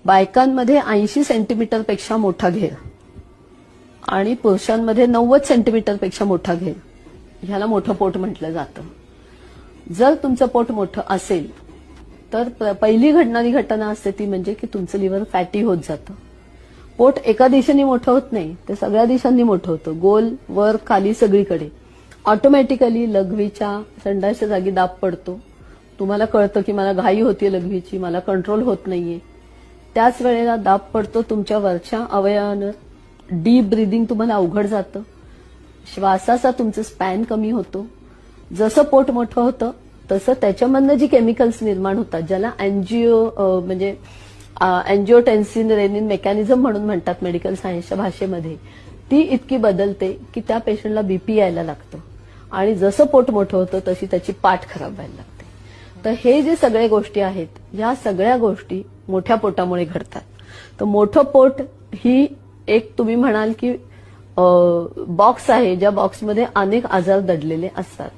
बायकांमध्ये 80 सेंटीमीटर पेक्षा मोठा घेर आणि पुरुषांमध्ये 90 सेंटीमीटर पेक्षा मोठा घेर, ह्याला मोठं पोट म्हटलं जातं. जर तुमचं पोट मोठं असेल तर पहिली घडणारी घटना असते ती म्हणजे की तुमचं लिव्हर फॅटी होत जातं. पोट एका दिशेने मोठं होत नाही, ते सगळ्या दिशांनी मोठं होतं, गोल वर खाली सगळीकडे. ऑटोमॅटिकली लघवीच्या संडासच्या जागी दाब पडतो. तुम्हाला कळतं की मला घाई होतीये लघवीची, मला कंट्रोल होत नाहीये. त्याच वेळेला दाब पडतो तुमच्या वरच्या अवयवांवर. डीप ब्रीदिंग तुम्हाला अवघड जातं. श्वासाचा तुमचं स्पॅन कमी होतो. जसं पोट मोठं होतं तसं त्याच्यामधनं जी केमिकल्स निर्माण होतात, ज्याला म्हणजे अँजिओटेन्सिन रेनिन मेकॅनिझम म्हणून म्हणतात मेडिकल सायन्सच्या भाषेमध्ये, ती इतकी बदलते की त्या पेशंटला बीपी यायला लागतं. आणि जसं पोट मोठं होतं तशी त्याची पाठ खराब व्हायला लागते. तर हे जे सगळ्या गोष्टी आहेत, या सगळ्या गोष्टी मोठ्या पोटामुळे घडतात. तर मोठं पोट ही एक तुम्ही म्हणाल की बॉक्स आहे, ज्या बॉक्समध्ये अनेक आजार दडलेले असतात.